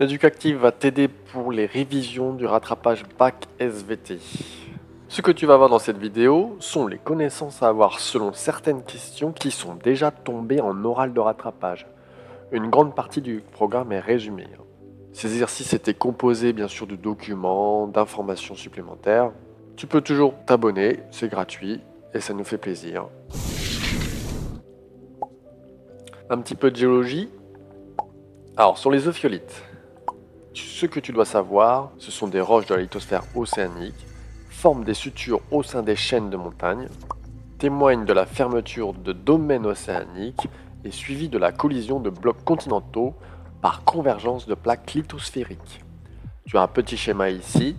L'éducatif va t'aider pour les révisions du rattrapage bac SVT. Ce que tu vas voir dans cette vidéo sont les connaissances à avoir selon certaines questions qui sont déjà tombées en oral de rattrapage. Une grande partie du programme est résumée. Ces exercices étaient composés bien sûr de documents, d'informations supplémentaires. Tu peux toujours t'abonner, c'est gratuit et ça nous fait plaisir. Un petit peu de géologie. Alors sur les ophiolites, ce que tu dois savoir, ce sont des roches de la lithosphère océanique, forment des sutures au sein des chaînes de montagnes, témoignent de la fermeture de domaines océaniques et suivi de la collision de blocs continentaux par convergence de plaques lithosphériques. Tu as un petit schéma ici.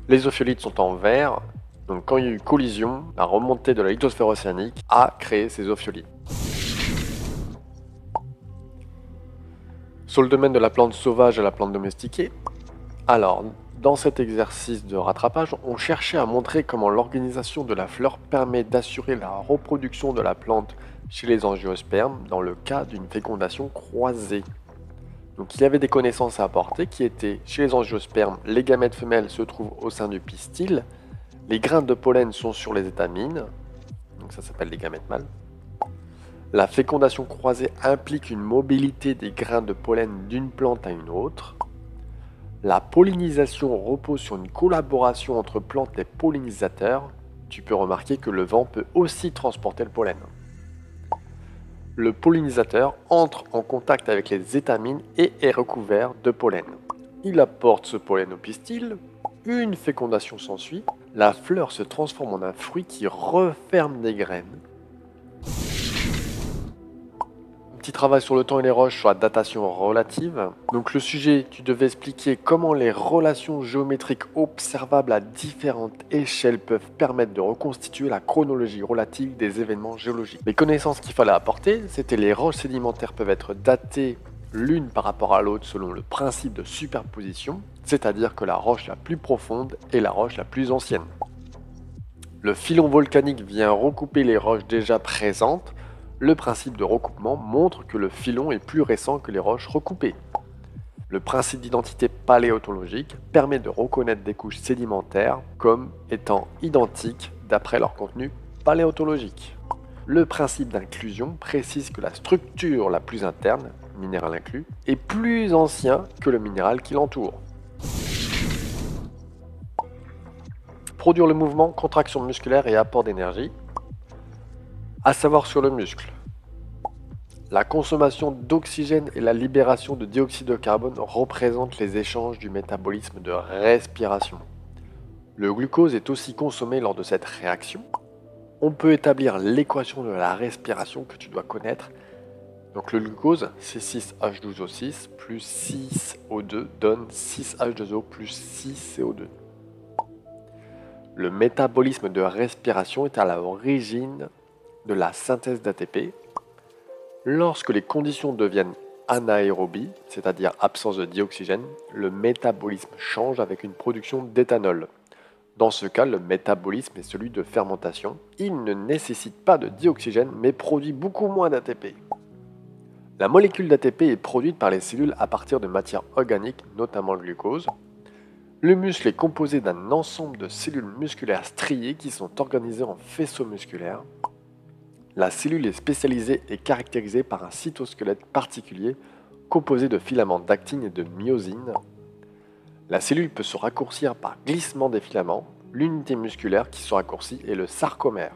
Les ophiolites sont en vert. Donc quand il y a eu collision, la remontée de la lithosphère océanique a créé ces ophiolites. Sur le domaine de la plante sauvage et la plante domestiquée, alors, dans cet exercice de rattrapage, on cherchait à montrer comment l'organisation de la fleur permet d'assurer la reproduction de la plante chez les angiospermes dans le cas d'une fécondation croisée. Donc il y avait des connaissances à apporter qui étaient, chez les angiospermes, les gamètes femelles se trouvent au sein du pistil, les grains de pollen sont sur les étamines, donc ça s'appelle les gamètes mâles. La fécondation croisée implique une mobilité des grains de pollen d'une plante à une autre. La pollinisation repose sur une collaboration entre plantes et pollinisateurs. Tu peux remarquer que le vent peut aussi transporter le pollen. Le pollinisateur entre en contact avec les étamines et est recouvert de pollen. Il apporte ce pollen au pistil, une fécondation s'ensuit, la fleur se transforme en un fruit qui referme des graines. Petit travail sur le temps et les roches sur la datation relative. Donc le sujet, tu devais expliquer comment les relations géométriques observables à différentes échelles peuvent permettre de reconstituer la chronologie relative des événements géologiques. Les connaissances qu'il fallait apporter, c'était les roches sédimentaires peuvent être datées l'une par rapport à l'autre selon le principe de superposition, c'est-à-dire que la roche la plus profonde est la roche la plus ancienne. Le filon volcanique vient recouper les roches déjà présentes. Le principe de recoupement montre que le filon est plus récent que les roches recoupées. Le principe d'identité paléontologique permet de reconnaître des couches sédimentaires comme étant identiques d'après leur contenu paléontologique. Le principe d'inclusion précise que la structure la plus interne, minéral inclus, est plus ancien que le minéral qui l'entoure. Produire le mouvement, contraction musculaire et apport d'énergie. À savoir sur le muscle. La consommation d'oxygène et la libération de dioxyde de carbone représentent les échanges du métabolisme de respiration. Le glucose est aussi consommé lors de cette réaction. On peut établir l'équation de la respiration que tu dois connaître. Donc le glucose, c'est 6H12O6 plus 6O2 donne 6H2O plus 6CO2. Le métabolisme de respiration est à l'origine de la synthèse d'ATP. Lorsque les conditions deviennent anaérobie, c'est-à-dire absence de dioxygène, le métabolisme change avec une production d'éthanol. Dans ce cas, le métabolisme est celui de fermentation. Il ne nécessite pas de dioxygène mais produit beaucoup moins d'ATP. La molécule d'ATP est produite par les cellules à partir de matières organiques, notamment le glucose. Le muscle est composé d'un ensemble de cellules musculaires striées qui sont organisées en faisceaux musculaires. La cellule est spécialisée et caractérisée par un cytosquelette particulier composé de filaments d'actine et de myosine. La cellule peut se raccourcir par glissement des filaments. L'unité musculaire qui se raccourcit est le sarcomère.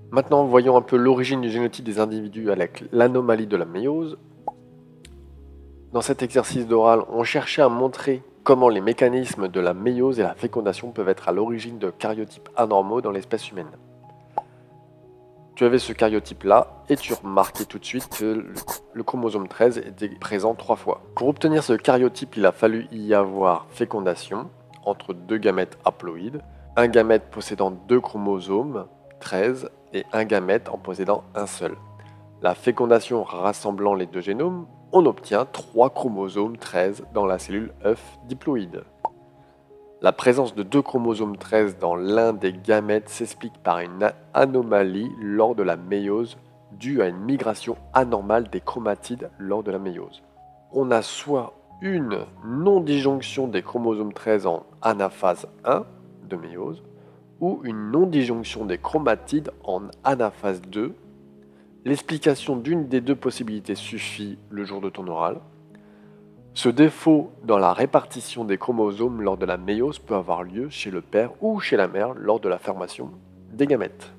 Maintenant, voyons un peu l'origine du génotype des individus avec l'anomalie de la méiose. Dans cet exercice d'oral, on cherchait à montrer comment les mécanismes de la méiose et la fécondation peuvent être à l'origine de karyotypes anormaux dans l'espèce humaine. Tu avais ce karyotype-là et tu remarquais tout de suite que le chromosome 13 était présent 3 fois. Pour obtenir ce karyotype, il a fallu y avoir fécondation entre deux gamètes haploïdes, un gamète possédant 2 chromosomes 13 et un gamète en possédant un seul. La fécondation rassemblant les deux génomes, on obtient 3 chromosomes 13 dans la cellule œuf diploïde. La présence de 2 chromosomes 13 dans l'un des gamètes s'explique par une anomalie lors de la méiose due à une migration anormale des chromatides lors de la méiose. On a soit une non-disjonction des chromosomes 13 en anaphase 1 de méiose, ou une non-disjonction des chromatides en anaphase 2. L'explication d'une des deux possibilités suffit le jour de ton oral. Ce défaut dans la répartition des chromosomes lors de la méiose peut avoir lieu chez le père ou chez la mère lors de la formation des gamètes.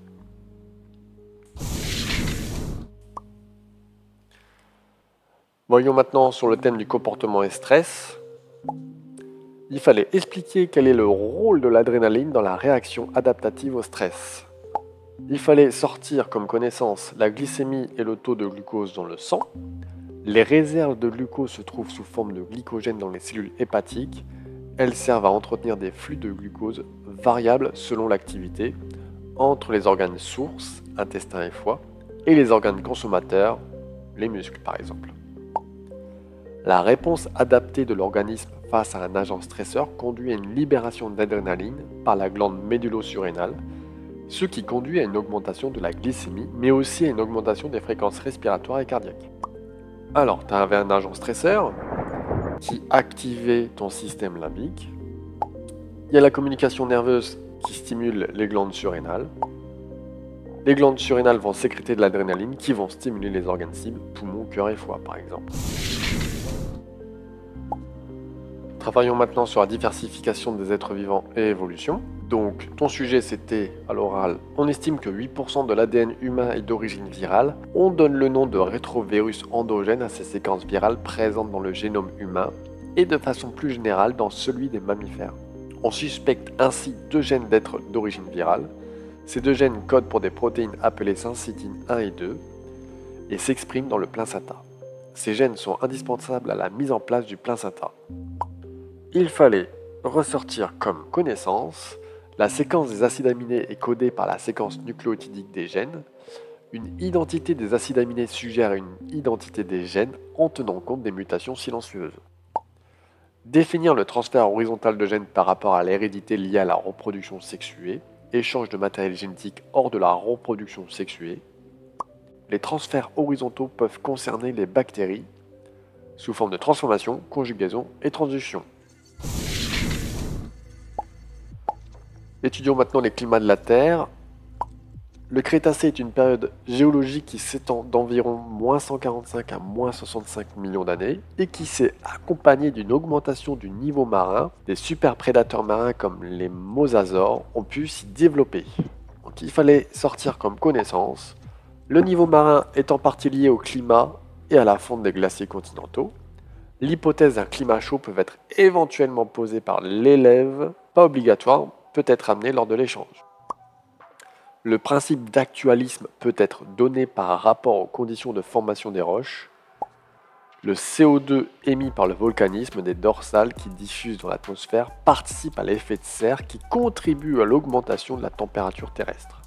Voyons maintenant sur le thème du comportement et stress. Il fallait expliquer quel est le rôle de l'adrénaline dans la réaction adaptative au stress. Il fallait sortir comme connaissance la glycémie et le taux de glucose dans le sang. Les réserves de glucose se trouvent sous forme de glycogène dans les cellules hépatiques. Elles servent à entretenir des flux de glucose variables selon l'activité entre les organes sources, intestin et foie, et les organes consommateurs, les muscles par exemple. La réponse adaptée de l'organisme face à un agent stresseur conduit à une libération d'adrénaline par la glande médullo-surrénale, ce qui conduit à une augmentation de la glycémie, mais aussi à une augmentation des fréquences respiratoires et cardiaques. Alors, tu avais un agent stresseur qui activait ton système limbique. Il y a la communication nerveuse qui stimule les glandes surrénales. Les glandes surrénales vont sécréter de l'adrénaline qui vont stimuler les organes cibles, poumons, cœur et foie par exemple. Travaillons maintenant sur la diversification des êtres vivants et évolution. Donc, ton sujet c'était à l'oral, on estime que 8% de l'ADN humain est d'origine virale. On donne le nom de rétrovirus endogène à ces séquences virales présentes dans le génome humain et de façon plus générale dans celui des mammifères. On suspecte ainsi deux gènes d'être d'origine virale. Ces deux gènes codent pour des protéines appelées syncytine 1 et 2 et s'expriment dans le placenta. Ces gènes sont indispensables à la mise en place du placenta. Il fallait ressortir comme connaissance la séquence des acides aminés est codée par la séquence nucléotidique des gènes. Une identité des acides aminés suggère une identité des gènes en tenant compte des mutations silencieuses. Définir le transfert horizontal de gènes par rapport à l'hérédité liée à la reproduction sexuée, échange de matériel génétique hors de la reproduction sexuée. Les transferts horizontaux peuvent concerner les bactéries sous forme de transformation, conjugaison et transduction. Étudions maintenant les climats de la Terre. Le Crétacé est une période géologique qui s'étend d'environ -145 à -65 millions d'années et qui s'est accompagnée d'une augmentation du niveau marin. Des superprédateurs marins comme les mosasaures ont pu s'y développer. Donc il fallait sortir comme connaissance. Le niveau marin est en partie lié au climat et à la fonte des glaciers continentaux. L'hypothèse d'un climat chaud peut être éventuellement posée par l'élève, pas obligatoire, peut être amené lors de l'échange. Le principe d'actualisme peut être donné par rapport aux conditions de formation des roches. Le CO2 émis par le volcanisme des dorsales qui diffusent dans l'atmosphère participe à l'effet de serre qui contribue à l'augmentation de la température terrestre.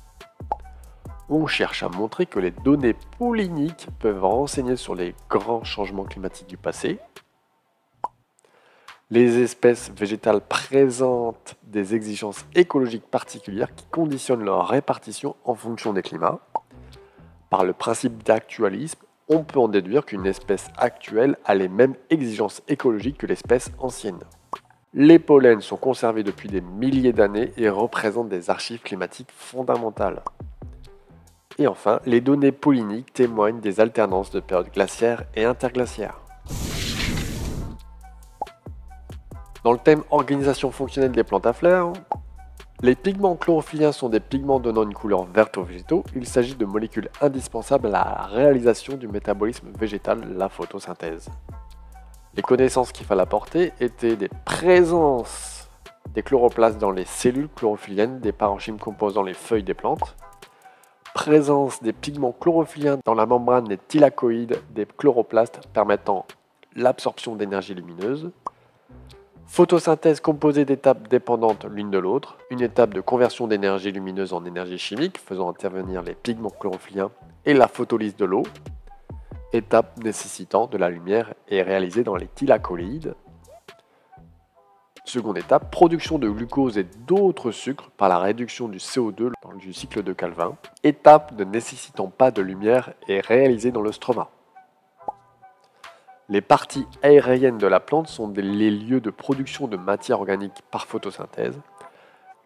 On cherche à montrer que les données polyniques peuvent renseigner sur les grands changements climatiques du passé. Les espèces végétales présentent des exigences écologiques particulières qui conditionnent leur répartition en fonction des climats. Par le principe d'actualisme, on peut en déduire qu'une espèce actuelle a les mêmes exigences écologiques que l'espèce ancienne. Les pollens sont conservés depuis des milliers d'années et représentent des archives climatiques fondamentales. Et enfin, les données polyniques témoignent des alternances de périodes glaciaires et interglaciaires. Dans le thème organisation fonctionnelle des plantes à fleurs, les pigments chlorophylliens sont des pigments donnant une couleur verte aux végétaux. Il s'agit de molécules indispensables à la réalisation du métabolisme végétal, la photosynthèse. Les connaissances qu'il fallait apporter étaient des présences des chloroplastes dans les cellules chlorophylliennes des parenchymes composant les feuilles des plantes, présence des pigments chlorophylliens dans la membrane des thylakoïdes des chloroplastes permettant l'absorption d'énergie lumineuse, photosynthèse composée d'étapes dépendantes l'une de l'autre, une étape de conversion d'énergie lumineuse en énergie chimique faisant intervenir les pigments chlorophylliens et la photolyse de l'eau, étape nécessitant de la lumière et réalisée dans les thylakoïdes. Seconde étape, production de glucose et d'autres sucres par la réduction du CO2 du cycle de Calvin. Étape ne nécessitant pas de lumière est réalisée dans le stroma. Les parties aériennes de la plante sont les lieux de production de matière organique par photosynthèse,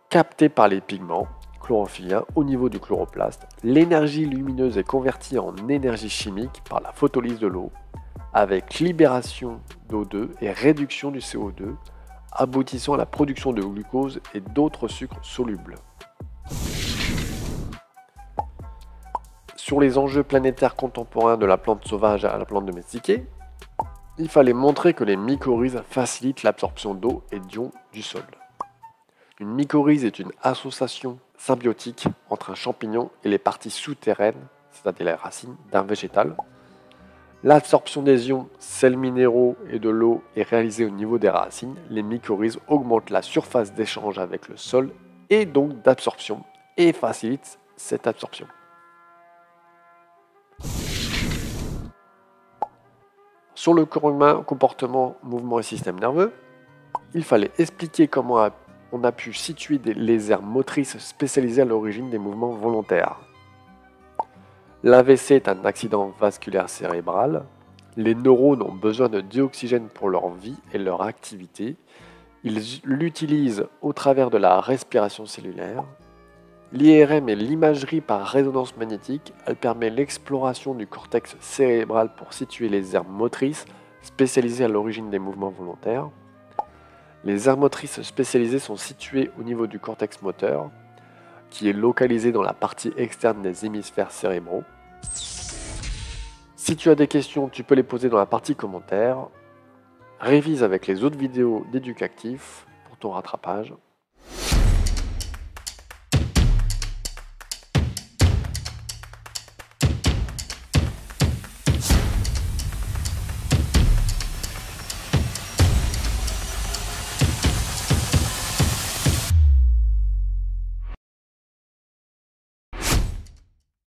captées par les pigments chlorophylliens au niveau du chloroplaste. L'énergie lumineuse est convertie en énergie chimique par la photolyse de l'eau, avec libération d'O2 et réduction du CO2, aboutissant à la production de glucose et d'autres sucres solubles. Sur les enjeux planétaires contemporains de la plante sauvage à la plante domestiquée, il fallait montrer que les mycorhizes facilitent l'absorption d'eau et d'ions du sol. Une mycorhize est une association symbiotique entre un champignon et les parties souterraines, c'est-à-dire les racines, d'un végétal. L'absorption des ions, sels minéraux et de l'eau est réalisée au niveau des racines. Les mycorhizes augmentent la surface d'échange avec le sol et donc d'absorption et facilitent cette absorption. Sur le corps humain, comportement, mouvement et système nerveux, il fallait expliquer comment on a pu situer les aires motrices spécialisées à l'origine des mouvements volontaires. L'AVC est un accident vasculaire cérébral. Les neurones ont besoin de dioxygène pour leur vie et leur activité. Ils l'utilisent au travers de la respiration cellulaire. L'IRM est l'imagerie par résonance magnétique. Elle permet l'exploration du cortex cérébral pour situer les aires motrices spécialisées à l'origine des mouvements volontaires. Les aires motrices spécialisées sont situées au niveau du cortex moteur, qui est localisé dans la partie externe des hémisphères cérébraux. Si tu as des questions, tu peux les poser dans la partie commentaires. Révise avec les autres vidéos d'éducatifs pour ton rattrapage.